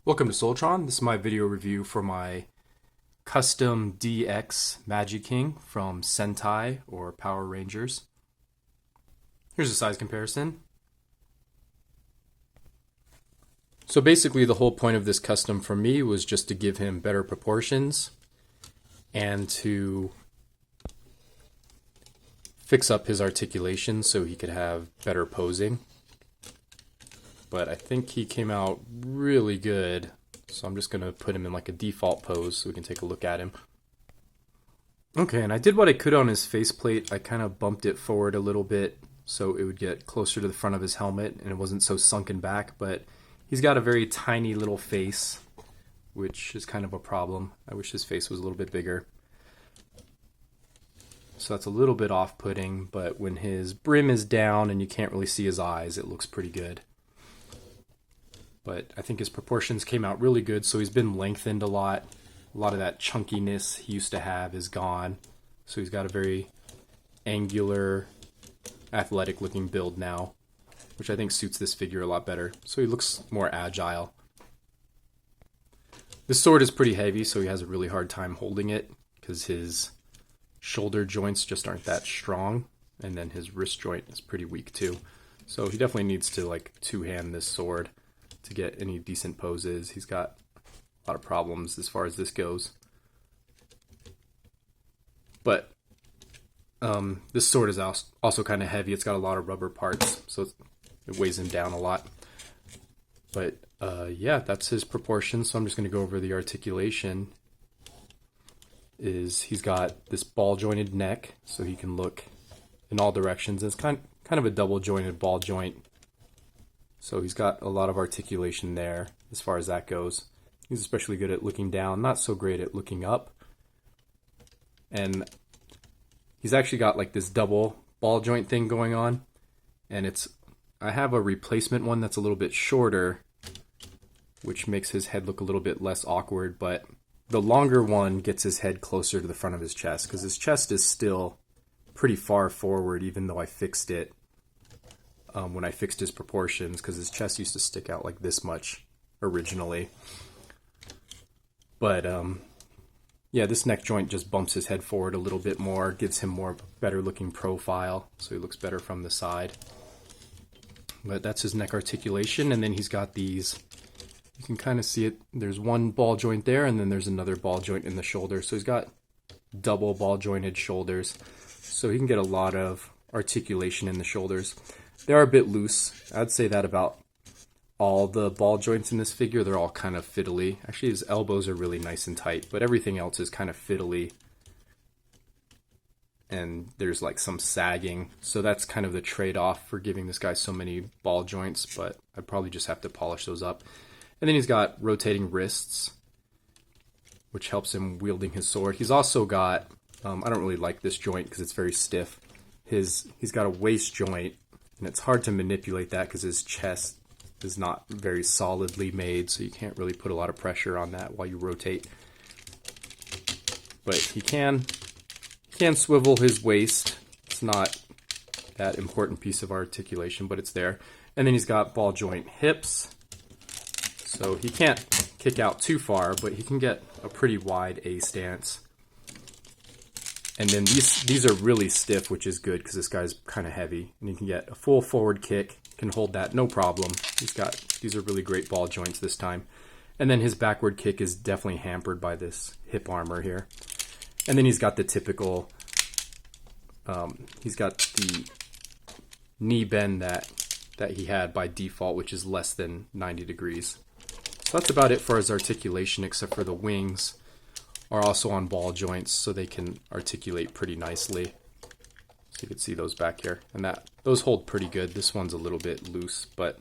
Welcome to Soltron. This is my video review for my custom DX Magiking from Sentai or Power Rangers. Here's a size comparison. So basically the whole point of this custom for me was just to give him better proportions and to fix up his articulation so he could have better posing. But I think he came out really good, so I'm just going to put him in like a default pose so we can take a look at him. Okay, and I did what I could on his faceplate. I kind of bumped it forward a little bit so it would get closer to the front of his helmet and it wasn't so sunken back, but he's got a very tiny little face, which is kind of a problem. I wish his face was a little bit bigger. So that's a little bit off-putting, but when his brim is down and you can't really see his eyes, it looks pretty good. But I think his proportions came out really good, so he's been lengthened a lot. A lot of that chunkiness he used to have is gone. So he's got a very angular, athletic-looking build now, which I think suits this figure a lot better. So he looks more agile. This sword is pretty heavy, so he has a really hard time holding it because his shoulder joints just aren't that strong, and then his wrist joint is pretty weak too. So he definitely needs to like two-hand this sword to get any decent poses. He's got a lot of problems as far as this goes. But this sword is also kind of heavy. It's got a lot of rubber parts, so it weighs him down a lot. But yeah, that's his proportions. So I'm just going to go over the articulation. He's got this ball jointed neck, so he can look in all directions. It's kind of a double jointed ball joint. So he's got a lot of articulation there as far as that goes. He's especially good at looking down, not so great at looking up. And he's actually got like this double ball joint thing going on. And I have a replacement one that's a little bit shorter, which makes his head look a little bit less awkward. But the longer one gets his head closer to the front of his chest, because his chest is still pretty far forward, even though I fixed it. When I fixed his proportions, because his chest used to stick out like this much originally. But yeah, this neck joint just bumps his head forward a little bit more, gives him more better looking profile, so he looks better from the side. But that's his neck articulation, and then he's got these, you can kind of see it, there's one ball joint there, and then there's another ball joint in the shoulder. So he's got double ball jointed shoulders, so he can get a lot of articulation in the shoulders. They are a bit loose. I'd say that about all the ball joints in this figure. They're all kind of fiddly. Actually, his elbows are really nice and tight, but everything else is kind of fiddly. And there's like some sagging. So that's kind of the trade-off for giving this guy so many ball joints, but I'd probably just have to polish those up. And then he's got rotating wrists, which helps him wielding his sword. He's also got, I don't really like this joint because it's very stiff. He's got a waist joint, and it's hard to manipulate that because his chest is not very solidly made, so you can't really put a lot of pressure on that while you rotate. But he can swivel his waist. It's not that important piece of articulation, but it's there. And then he's got ball joint hips, so he can't kick out too far, but he can get a pretty wide A stance. And then these are really stiff, which is good because this guy's kind of heavy. And you can get a full forward kick, can hold that no problem. These are really great ball joints this time. And then his backward kick is definitely hampered by this hip armor here. And then he's got the typical, he's got the knee bend that he had by default, which is less than 90 degrees. So that's about it for his articulation, except for the wings are also on ball joints, so they can articulate pretty nicely. So you can see those back here, and those hold pretty good. This one's a little bit loose, but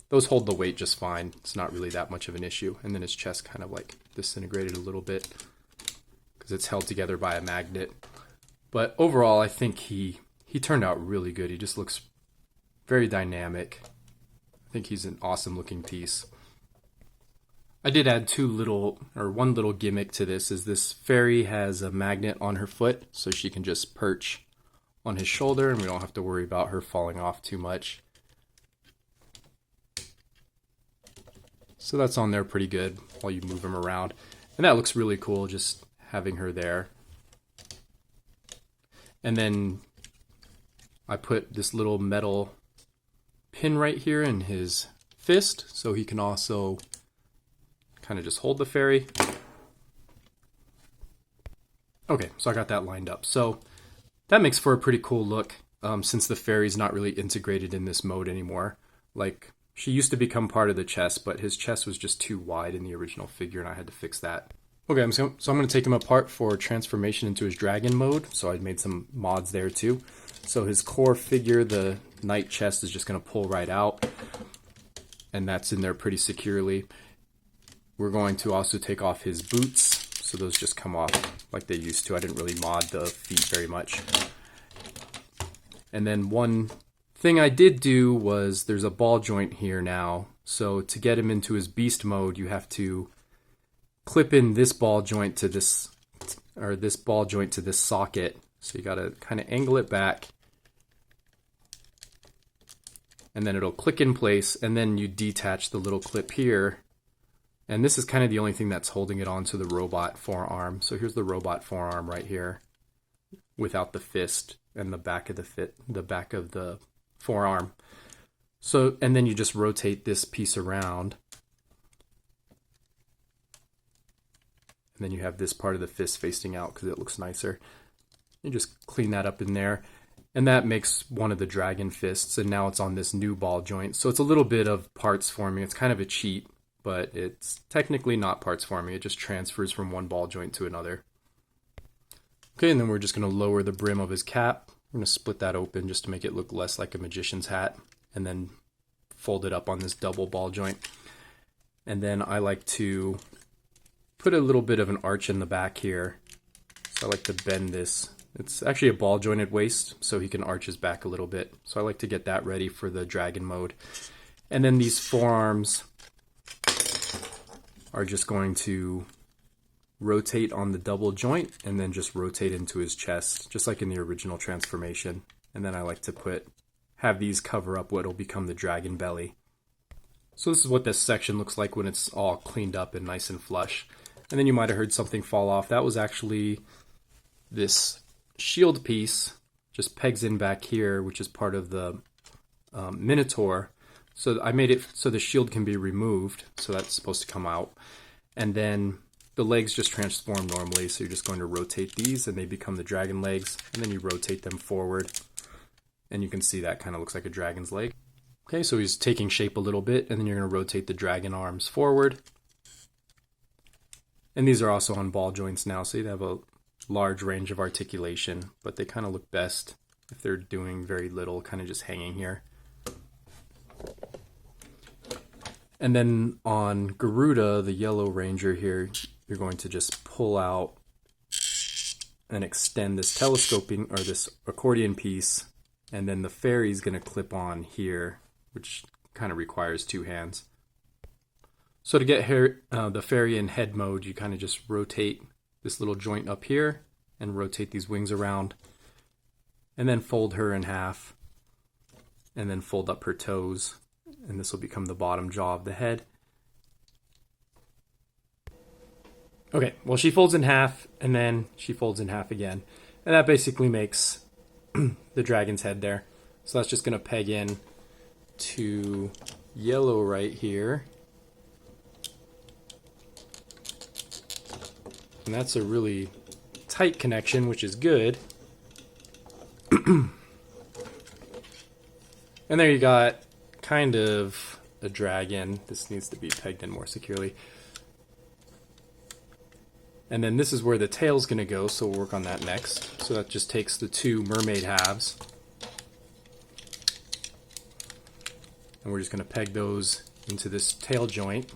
those hold the weight just fine. It's not really that much of an issue. And then his chest kind of like disintegrated a little bit because it's held together by a magnet. But overall, I think he turned out really good. He just looks very dynamic. I think he's an awesome looking piece. I did add one little gimmick to this, is this fairy has a magnet on her foot, so she can just perch on his shoulder, and we don't have to worry about her falling off too much. So that's on there pretty good while you move him around. And that looks really cool, just having her there. And then I put this little metal pin right here in his fist, so he can also kind of just hold the fairy. Okay, so I got that lined up. So that makes for a pretty cool look, since the fairy's not really integrated in this mode anymore. Like, she used to become part of the chest, but his chest was just too wide in the original figure, and I had to fix that. Okay, so I'm going to take him apart for transformation into his dragon mode. So I made some mods there too. So his core figure, the knight chest, is just going to pull right out. And that's in there pretty securely. We're going to also take off his boots. So those just come off like they used to. I didn't really mod the feet very much. And then one thing I did do was there's a ball joint here now. So to get him into his beast mode, you have to clip in this ball joint to this, or this ball joint to this socket. So you got to kind of angle it back, and then it'll click in place, and then you detach the little clip here. And this is kind of the only thing that's holding it onto the robot forearm. So here's the robot forearm right here without the fist and the back of the back of the forearm. So, and then you just rotate this piece around. And then you have this part of the fist facing out because it looks nicer. You just clean that up in there. And that makes one of the dragon fists, and now it's on this new ball joint. So it's a little bit of parts forming. It's kind of a cheat, but it's technically not parts forming. It just transfers from one ball joint to another. Okay, and then we're just going to lower the brim of his cap. We're going to split that open just to make it look less like a magician's hat, and then fold it up on this double ball joint. And then I like to put a little bit of an arch in the back here. So I like to bend this. It's actually a ball jointed waist, so he can arch his back a little bit. So I like to get that ready for the dragon mode. And then these forearms are just going to rotate on the double joint and then just rotate into his chest, just like in the original transformation. And then I like to have these cover up what will become the dragon belly. So this is what this section looks like when it's all cleaned up and nice and flush. And then you might have heard something fall off. That was actually this shield piece, just pegs in back here, which is part of the Minotaur. So I made it so the shield can be removed, so that's supposed to come out. And then the legs just transform normally, so you're just going to rotate these and they become the dragon legs, and then you rotate them forward. And you can see that kind of looks like a dragon's leg. Okay, so he's taking shape a little bit, and then you're going to rotate the dragon arms forward. And these are also on ball joints now, so you have a large range of articulation, but they kind of look best if they're doing very little, kind of just hanging here. And then on Garuda, the yellow ranger here, you're going to just pull out and extend this telescoping, or this accordion piece, and then the fairy's going to clip on here, which kind of requires two hands. So to get the fairy in head mode, you kind of just rotate this little joint up here and rotate these wings around, and then fold her in half, and then fold up her toes, and this will become the bottom jaw of the head. Okay, well, she folds in half, and then she folds in half again, and that basically makes the dragon's head there. So that's just going to peg in to yellow right here. And that's a really tight connection, which is good. And there you got kind of a dragon. This needs to be pegged in more securely. And then this is where the tail's going to go, so we'll work on that next. So that just takes the two mermaid halves. And we're just going to peg those into this tail joint.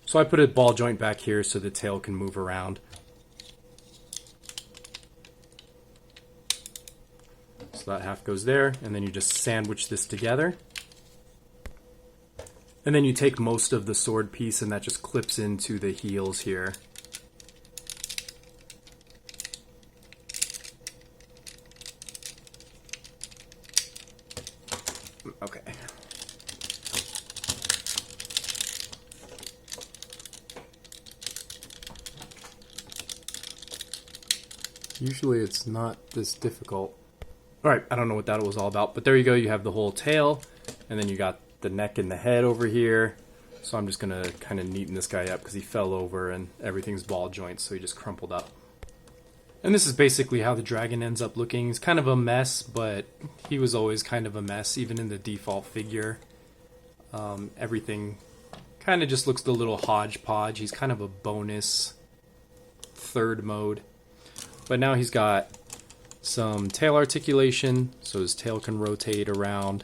So I put a ball joint back here so the tail can move around. So that half goes there, and then you just sandwich this together. And then you take most of the sword piece and that just clips into the heels here. Okay. Usually it's not this difficult. Alright, I don't know what that was all about, but there you go. You have the whole tail, and then you got the neck and the head over here. So I'm just going to kind of neaten this guy up because he fell over and everything's ball joints, so he just crumpled up. And this is basically how the dragon ends up looking. He's kind of a mess, but he was always kind of a mess, even in the default figure. Everything kind of just looks a little hodgepodge. He's kind of a bonus third mode. But now he's got some tail articulation, so his tail can rotate around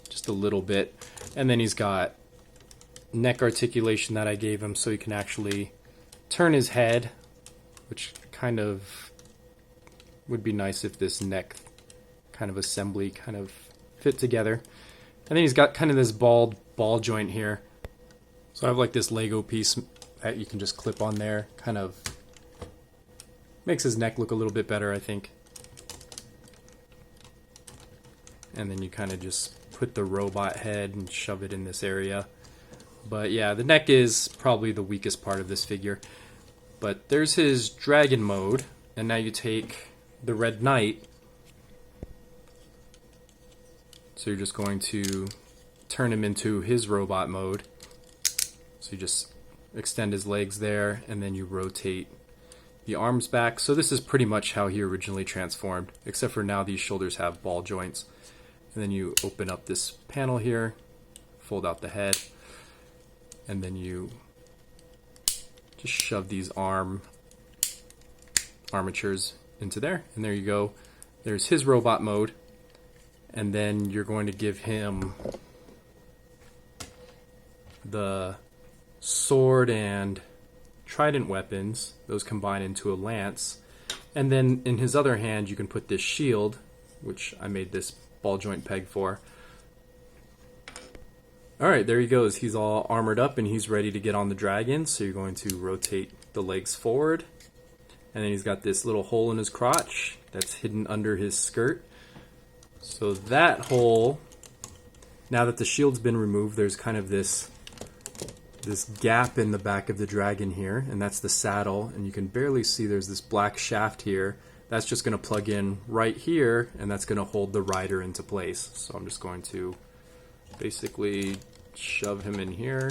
just a little bit. And then he's got neck articulation that I gave him, so he can actually turn his head, which kind of would be nice if this neck kind of assembly kind of fit together. And then he's got kind of this ball joint here. So I have like this Lego piece that you can just clip on there. Kind of makes his neck look a little bit better, I think. And then you kind of just put the robot head and shove it in this area. But yeah, the neck is probably the weakest part of this figure. But there's his dragon mode, and now you take the Red Knight. So you're just going to turn him into his robot mode. So you just extend his legs there, and then you rotate the arms back. So this is pretty much how he originally transformed, except for now these shoulders have ball joints. And then you open up this panel here, fold out the head, and then you just shove these armatures into there, and there you go. There's his robot mode, and then you're going to give him the sword and trident weapons. Those combine into a lance, and then in his other hand you can put this shield, which I made this ball joint peg for. Alright, there he goes. He's all armored up and he's ready to get on the dragon. So you're going to rotate the legs forward. And then he's got this little hole in his crotch that's hidden under his skirt. So that hole, now that the shield's been removed, there's kind of this gap in the back of the dragon here. And that's the saddle. And you can barely see there's this black shaft here. That's just going to plug in right here. And that's going to hold the rider into place. So I'm just going to basically shove him in here.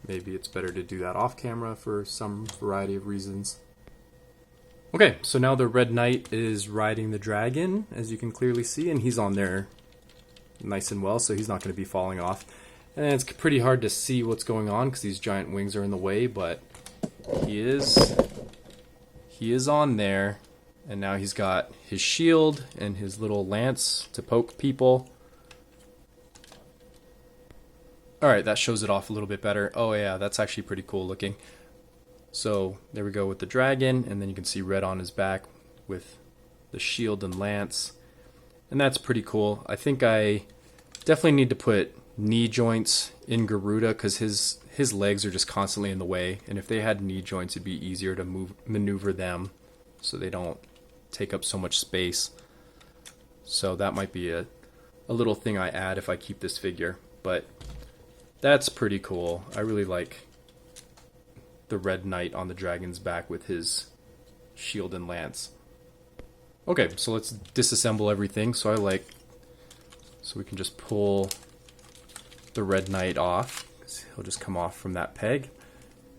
Maybe it's better to do that off camera for some variety of reasons. Okay, so now the Red Knight is riding the dragon, as you can clearly see, and he's on there nice and well, so he's not going to be falling off. And it's pretty hard to see what's going on because these giant wings are in the way, but he is on there, and now he's got his shield and his little lance to poke people. Alright, that shows it off a little bit better. Oh yeah, that's actually pretty cool looking. So there we go with the dragon, and then you can see red on his back with the shield and lance. And that's pretty cool. I think I definitely need to put knee joints in Garuda because his legs are just constantly in the way. And if they had knee joints, it'd be easier to maneuver them so they don't take up so much space. So that might be a little thing I add if I keep this figure. But that's pretty cool. I really like the Red Knight on the dragon's back with his shield and lance. Okay, so let's disassemble everything. So we can just pull the Red Knight off. He'll just come off from that peg.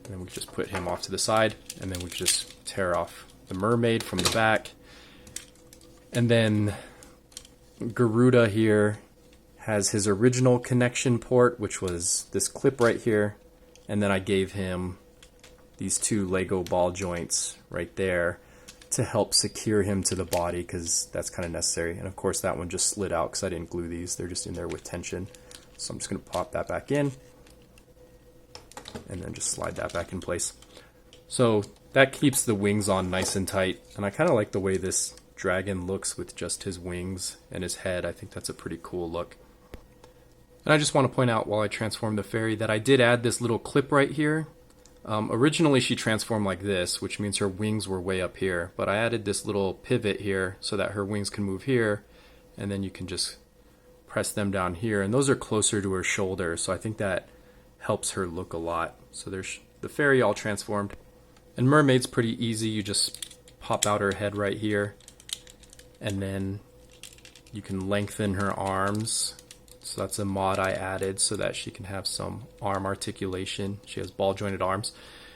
And then we can just put him off to the side. And then we can just tear off the mermaid from the back. And then Garuda here has his original connection port, which was this clip right here. And then I gave him these two Lego ball joints right there to help secure him to the body because that's kind of necessary. And of course that one just slid out because I didn't glue these. They're just in there with tension. So I'm just going to pop that back in and then just slide that back in place. So that keeps the wings on nice and tight. And I kind of like the way this dragon looks with just his wings and his head. I think that's a pretty cool look. And I just want to point out while I transform the fairy that I did add this little clip right here. Originally she transformed like this, which means her wings were way up here. But I added this little pivot here so that her wings can move here. And then you can just press them down here. And those are closer to her shoulder. So I think that helps her look a lot. So there's the fairy all transformed. And mermaid's pretty easy. You just pop out her head right here, and then you can lengthen her arms. So that's a mod I added so that she can have some arm articulation. She has ball jointed arms.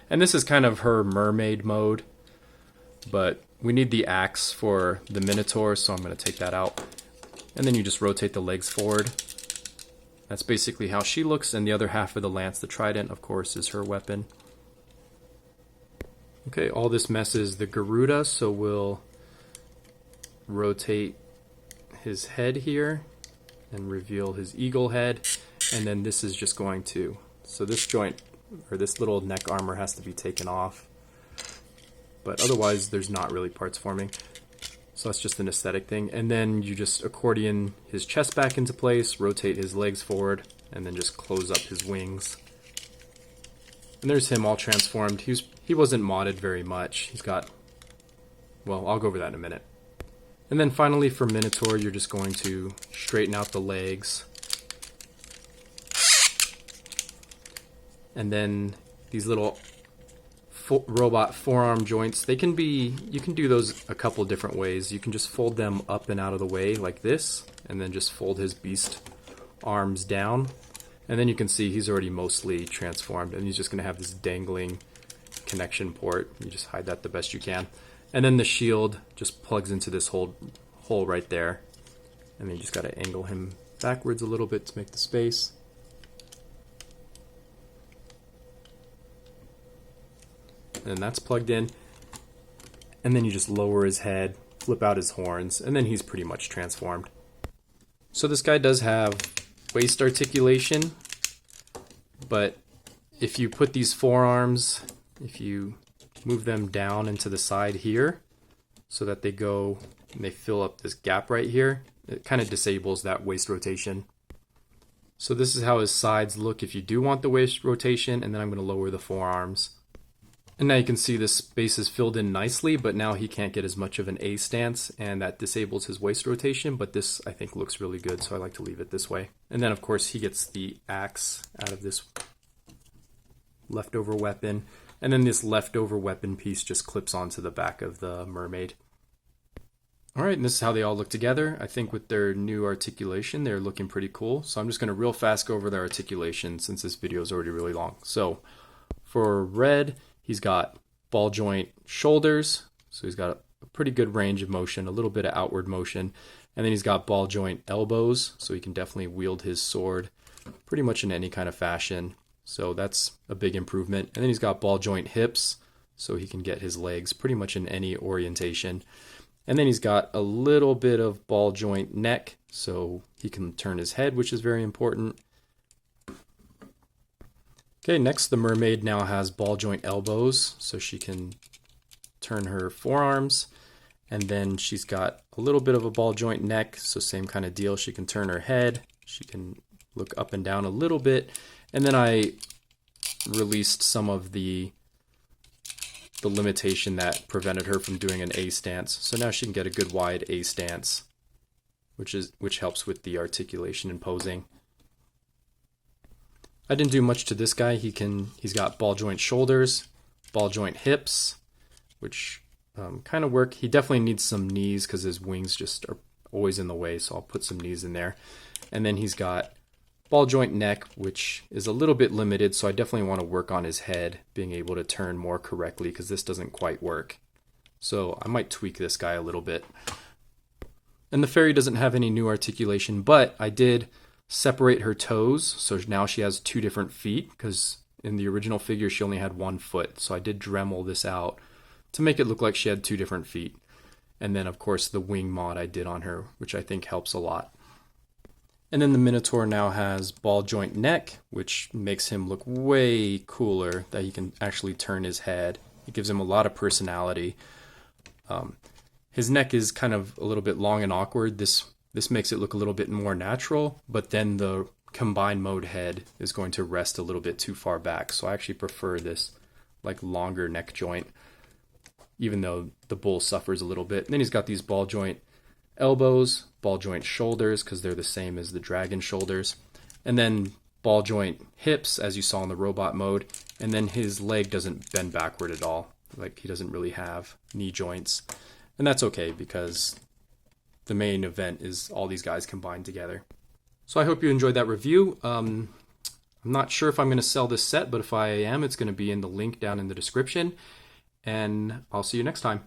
And this is kind of her mermaid mode, but we need the axe for the Minotaur, so I'm going to take that out. And then you just rotate the legs forward. That's basically how she looks, and the other half of the lance, the trident, of course, is her weapon. Okay, all this mess is the Garuda, so we'll rotate his head here and reveal his eagle head, and then this is just going to, so this joint, or this little neck armor has to be taken off, but otherwise there's not really parts forming, so that's just an aesthetic thing. And then you just accordion his chest back into place, rotate his legs forward, and then just close up his wings. And there's him all transformed. He wasn't modded very much. He's got, well, I'll go over that in a minute. And then finally for Minotaur, you're just going to straighten out the legs. And then these little robot forearm joints, you can do those a couple different ways. You can just fold them up and out of the way like this, and then just fold his beast arms down. And then you can see he's already mostly transformed, and he's just going to have this dangling connection port. You just hide that the best you can. And then the shield just plugs into this hole right there. And then you just got to angle him backwards a little bit to make the space. And that's plugged in. And then you just lower his head, flip out his horns, and then he's pretty much transformed. So this guy does have waist articulation, but if you put these forearms, if you move them down into the side here so that they go and they fill up this gap right here, it kind of disables that waist rotation. So this is how his sides look if you do want the waist rotation, and then I'm going to lower the forearms. And now you can see this space is filled in nicely, but now he can't get as much of an A stance, and that disables his waist rotation, but this I think looks really good, so I like to leave it this way. And then of course he gets the axe out of this leftover weapon, and then this leftover weapon piece just clips onto the back of the mermaid. Alright, and this is how they all look together. I think with their new articulation, they're looking pretty cool. So I'm just going to real fast go over their articulation since this video is already really long. So for Red, he's got ball joint shoulders, so he's got a pretty good range of motion, a little bit of outward motion. And then he's got ball joint elbows, so he can definitely wield his sword pretty much in any kind of fashion. So that's a big improvement. And then he's got ball joint hips, so he can get his legs pretty much in any orientation. And then he's got a little bit of ball joint neck, so he can turn his head, which is very important. Okay, next the mermaid now has ball joint elbows, so she can turn her forearms. And then she's got a little bit of a ball joint neck, so same kind of deal. She can turn her head, she can look up and down a little bit. And then I released some of the limitation that prevented her from doing an A stance. So now she can get a good wide A stance, which helps with the articulation and posing. I didn't do much to this guy. He's got ball joint shoulders, ball joint hips, which kind of work. He definitely needs some knees because his wings just are always in the way, so I'll put some knees in there. And then he's got ball joint neck, which is a little bit limited, so I definitely want to work on his head being able to turn more correctly because this doesn't quite work. So I might tweak this guy a little bit. And the fairy doesn't have any new articulation, but I did separate her toes, so now she has 2 different feet, because in the original figure she only had 1 foot. So I did Dremel this out to make it look like she had 2 different feet. And then of course the wing mod I did on her, which I think helps a lot. And then the Minotaur now has ball joint neck, which makes him look way cooler, that he can actually turn his head. It gives him a lot of personality. His neck is kind of a little bit long and awkward. This makes it look a little bit more natural, but then the combined mode head is going to rest a little bit too far back. So I actually prefer this like longer neck joint, even though the bull suffers a little bit. And then he's got these ball joint elbows, ball joint shoulders, because they're the same as the dragon shoulders, and then ball joint hips, as you saw in the robot mode, and then his leg doesn't bend backward at all. Like he doesn't really have knee joints. And that's okay because the main event is all these guys combined together. So I hope you enjoyed that review. I'm not sure if I'm going to sell this set, but if I am, it's going to be in the link down in the description. And I'll see you next time.